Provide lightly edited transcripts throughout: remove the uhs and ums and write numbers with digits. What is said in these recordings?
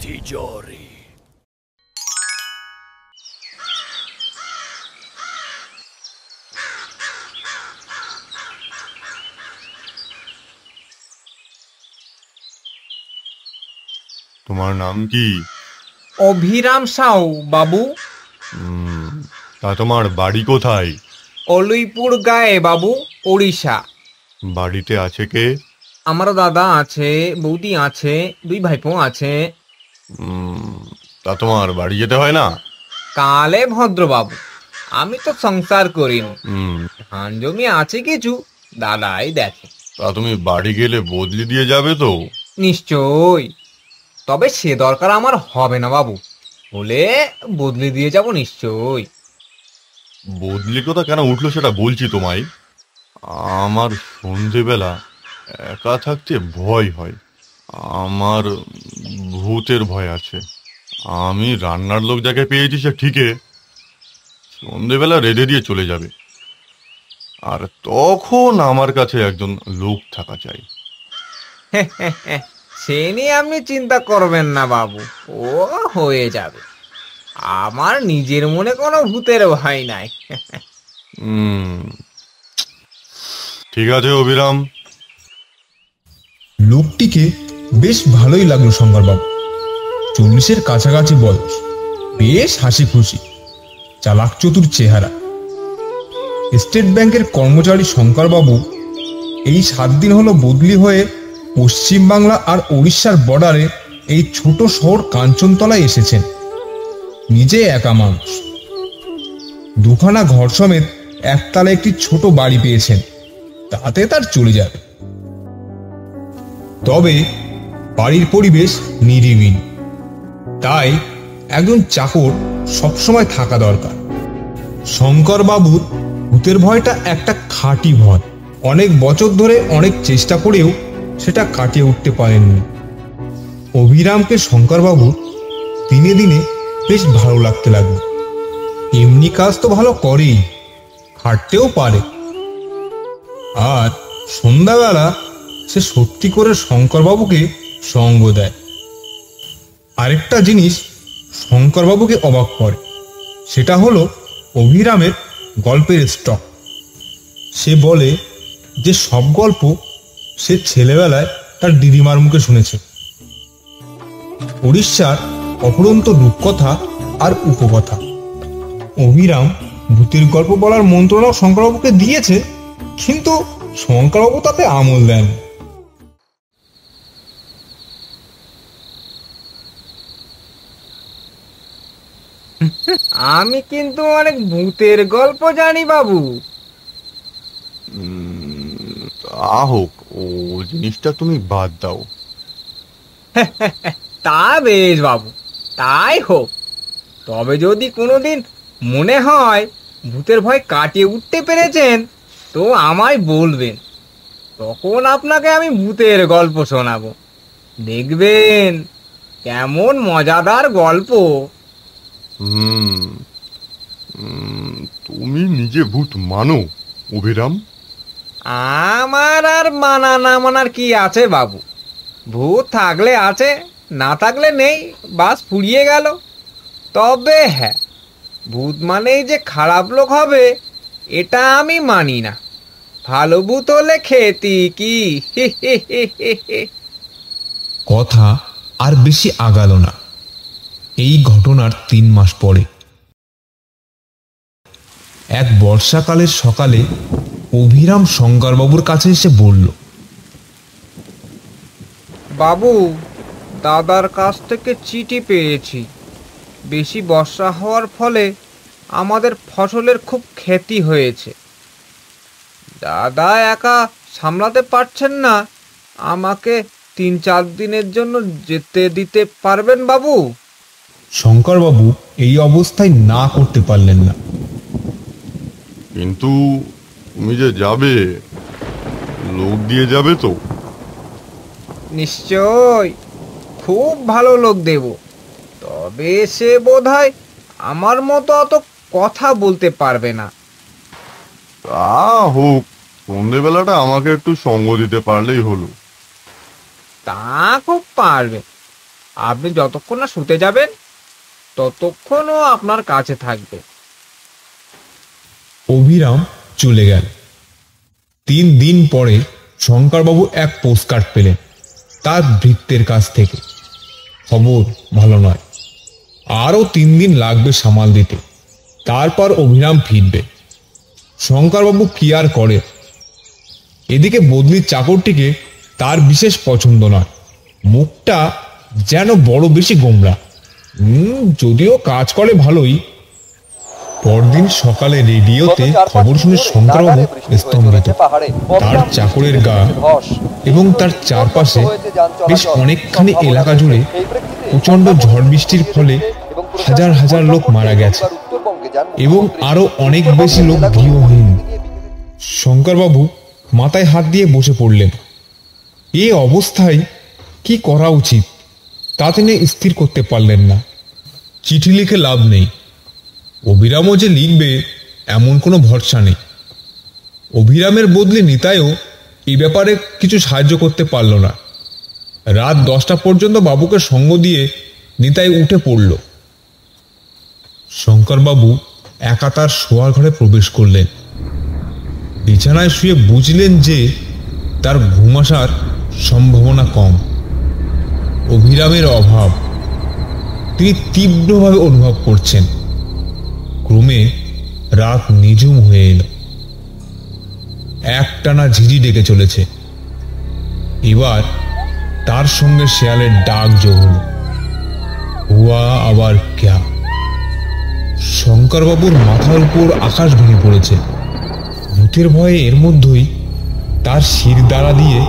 তিজোরি। তোমার নাম কি? অভিরাম সাউ বাবু। তা তোমার বাড়ি কোথায়? অলিপুর গায়ে বাবু, ওড়িশা। বাড়িতে আছে কে? আমার দাদা আছে, বৌদি আছে, দুই ভাইপো আছে। তা তোমার বাড়ি যেতে হয় না? কালে ভদ্রবাবু, আমি তো সংসার করিনি। হুম। ধান জমি আছে কিছু, দাদাই দেখে। তা তুমি বাড়ি গেলে বদলি দিয়ে যাবে তো? নিশ্চয়, তবে সে দরকার আমার হবে না বাবু। হলে বদলে দিয়ে যাব নিশ্চয়। বদলি কথা কেন উঠলো সেটা বলছি তোমায়। আমার সন্ধেবেলা একা থাকতে ভয় হয়। আমার ভূতের ভয় আছে। আমি রান্নার লোক যাকে পেয়েছি সে ঠিকই সন্ধেবেলা রেঁধে দিয়ে চলে যাবে, আর তখন আমার কাছে একজন লোক থাকা চাই। সে নিয়ে আপনি চিন্তা করবেন না বাবু, ও হয়ে যাবে। আমার নিজের মনে কোনো ভূতের ভয় নাই। ঠিক আছে অভিরাম। লোকটিকে বেশ ভালোই লাগলো শঙ্করবাবু। 40-এর কাছাকাছি বয়স, বেশ হাসি খুশি, চালাক চতুর চেহারা। স্টেট ব্যাংকের কর্মচারী শঙ্করবাবু এই 7 দিন হলো বদলি হয়ে পশ্চিমবাংলা আর উড়িষ্যার বর্ডারে এই ছোট শহর কাঞ্চনতলায় এসেছেন। নিজে একা মানুষ, দুখানা ঘর সমেত একতলা একটি ছোট বাড়ি পেয়েছেন, তাতে তার চলে যাবে। তবে বাড়ির পরিবেশ নিরিবিলি, তাই একজন চাকর সবসময় থাকা দরকার। শঙ্করবাবুর ভূতের ভয়টা একটা খাঁটি ভয়। অনেক বছর ধরে অনেক চেষ্টা করেও সেটা কাটিয়ে উঠতে পারেননি। অভিরামকে শঙ্করবাবু দিনে দিনে বেশ ভালো লাগতে লাগলো। এমনি কাজ তো ভালো করেই, হাঁটতেও পারে। আর সন্ধ্যাবেলা সে সত্যি করে শঙ্করবাবুকে সঙ্গ দেয়। আরেকটা জিনিস শঙ্করবাবুকে অবাক করে, সেটা হলো অভিরামের গল্পের স্টক। সে বলে যে সব গল্প সে ছেলেবেলায় তার দিদিমার মুখে শুনেছে। উড়িষ্যার অপরন্ত রূপকথা আর উপকথা। অভিরাম ভূতের গল্প বলার মন্ত্রণাও শঙ্করবাবুকে দিয়েছে, কিন্তু শঙ্করবাবু তাতে আমল দেন। আমি কিন্তু অনেক ভূতের গল্প জানি বাবু। তা হোক, ও জিনিসটা তুমি বাদ দাও। তা বেশ বাবু, তাই হোক। তবে যদি কোনোদিন মনে হয় ভূতের ভয় কাটিয়ে উঠতে পেরেছেন, তো আমায় বলবেন। তখন আপনাকে আমি ভূতের গল্প শোনাবো, দেখবেন কেমন মজাদার গল্প। তুমি নিজে ভূত মানো অভিরাম? আমার আর মানা না মানার কি আছে বাবু? ভূত থাকলে আছে, না থাকলে নেই, বাস ফুরিয়ে গেল। তবে হ্যাঁ, ভূত মানেই যে খারাপ লোক হবে এটা আমি মানি না। ভালো ভূত হলে খেতি কি। কথা আর বেশি আগালো না। এই ঘটনার 3 মাস পরে এক বর্ষাকালের সকালে অভিরাম শঙ্করবাবুর কাছে এসে বলল, বাবু, দাদার কাছ থেকে চিঠি পেয়েছি। বেশি বর্ষা হওয়ার ফলে আমাদের ফসলের খুব ক্ষতি হয়েছে। দাদা একা সামলাতে পারছেন না, আমাকে 3-4 দিনের জন্য যেতে দিতে পারবেন বাবু? শঙ্করবাবু এই অবস্থায় না করতে পারলেন না। কিন্তু তুমি যে যাবে, লোক দিয়ে যাবে তো? নিশ্চয়, খুব ভালো লোক দেব। তবে সে বোধহয় আমার মতো অত কথা বলতে পারবে না। তা হোক, সন্ধেবেলাটা আমাকে একটু সঙ্গ দিতে পারলেই হলো। তা খুব পারবে। আপনি যতক্ষণ না শুতে যাবেন ততক্ষণও আপনার কাছে থাকবে। অভিরাম চলে গেল। 3 দিন পরে শঙ্করবাবু এক পোস্টকার্ড পেলেন তার ভৃত্যের কাছ থেকে। খবর ভালো নয়, আরও 3 দিন লাগবে সামাল দিতে, তারপর অভিরাম ফিরবে। শঙ্করবাবু কি আর করে। এদিকে বদলির চাকরটিকে তার বিশেষ পছন্দ নয়, মুখটা যেন বড় বেশি গোমরা। যদিও কাজ করে ভালোই। পরদিন সকালে রেডিওতে খবর শুনে শঙ্করবাবু স্তম্ভিত। তার চাকরের গা এবং তার চারপাশে বেশ অনেকখানি এলাকা জুড়ে প্রচন্ড ঝড় বৃষ্টির ফলে হাজার হাজার লোক মারা গেছে এবং আরো অনেক বেশি লোক গৃহহীন। শঙ্করবাবু মাথায় হাত দিয়ে বসে পড়লেন। এই অবস্থায় কি করা উচিত তা তিনি স্থির করতে পারলেন না। চিঠি লিখে লাভ নেই, অভিরামও যে লিখবে এমন কোনো ভরসা নেই। অভিরামের বদলে নিতাইও এই ব্যাপারে কিছু সাহায্য করতে পারল না। রাত 10টা পর্যন্ত বাবুকে সঙ্গ দিয়ে নিতাই উঠে পড়ল। শঙ্করবাবু একা তার শোয়ার ঘরে প্রবেশ করলেন। বিছানায় শুয়ে বুঝলেন যে তার ঘুম আসার সম্ভাবনা কম। অভিরামের অভাব তিনি তীব্রভাবে অনুভব করছেন। ক্রমে রাত নিঝুম হয়ে এলো। একটানা ঝিঝি ডেকে চলেছে। এবার তার সঙ্গে শেয়ালের ডাক যোগ হল। হুয়া আবার ক্যা। শঙ্করবাবুর মাথার উপর আকাশ ভেঙে পড়েছে। ভূতের ভয়ে এর মধ্যেই তার শির দ্বারা দিয়ে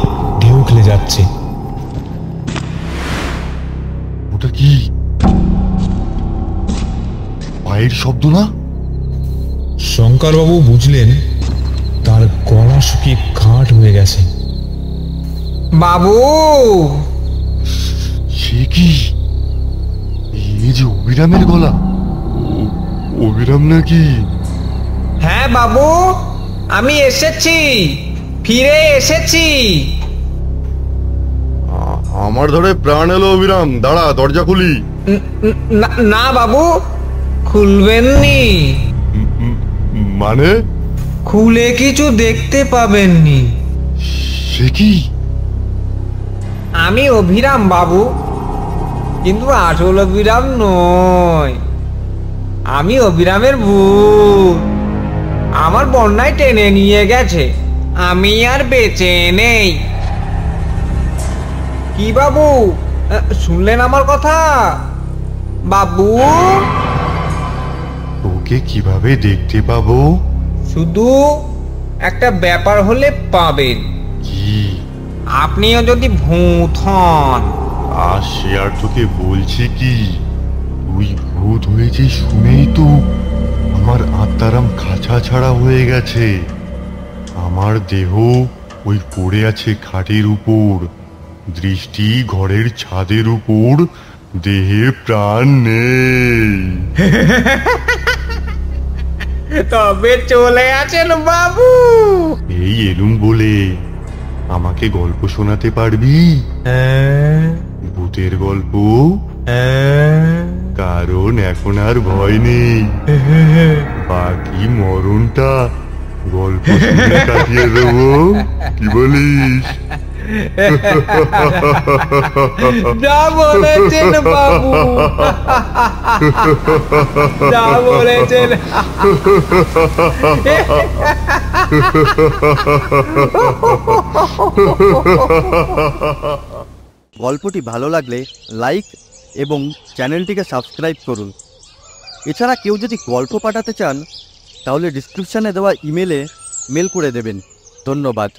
ঢেউ খেলে যাচ্ছে। ওটা কি? পায়ের শব্দ না? শঙ্করবাবু বুঝলেন তার গলা শুকিয়ে কাঠ হয়ে গেছে। বাবু! সে কি? এই যে অভিরামের গলা। অভিরাম নাকি? হ্যাঁ বাবু, আমি এসেছি, ফিরে এসেছি। আমার ধরে প্রাণ এলো অভিরাম, দাঁড়া, দরজা খুলি। না বাবু, খুলবেননি। মানে? খুলে কিছু দেখতে পাবেননি। সে কি? আমি অভিরাম বাবু, কিন্তু আসল অভিরাম নয়। আমি অভিরামের ভূত। আমার বন্যায় টেনে নিয়ে গেছে, আমি আর বেঁচে নেই। কি বাবু, শুনলেন আমার কথা? বাবু! তোকে কিভাবে দেখতে পাবো? শুধু একটা ব্যাপার হলে পাবেন। কি? আপনিও যদি ভূত হন। আর সে আর তোকে বলছি কি, তুই ভূত হয়েছিস শুনেই তো আমার আত্মারাম খাঁচা ছাড়া হয়ে গেছে। আমার দেহ ওই পড়ে আছে খাটের উপর, দৃষ্টি ঘরের ছাদের উপর, দেহে প্রাণ নেই। তবে চলে আছেন বাবু। এই এলুম বলে আমাকে গল্প শোনাতে পারবি? ভূতের গল্প? কারণ এখন আর ভয় নেই, বাকি মরণটা গল্প শুনে কাটিয়ে দেবো। কি বলিস? যা বলেছেন বাবু, যা বলেছেন। গল্পটি ভালো লাগলে লাইক এবং চ্যানেলটিকে সাবস্ক্রাইব করুন। এছাড়া কেউ যদি গল্প পাঠাতে চান তাহলে ডিসক্রিপশানে দেওয়া ইমেলে মেল করে দেবেন। ধন্যবাদ।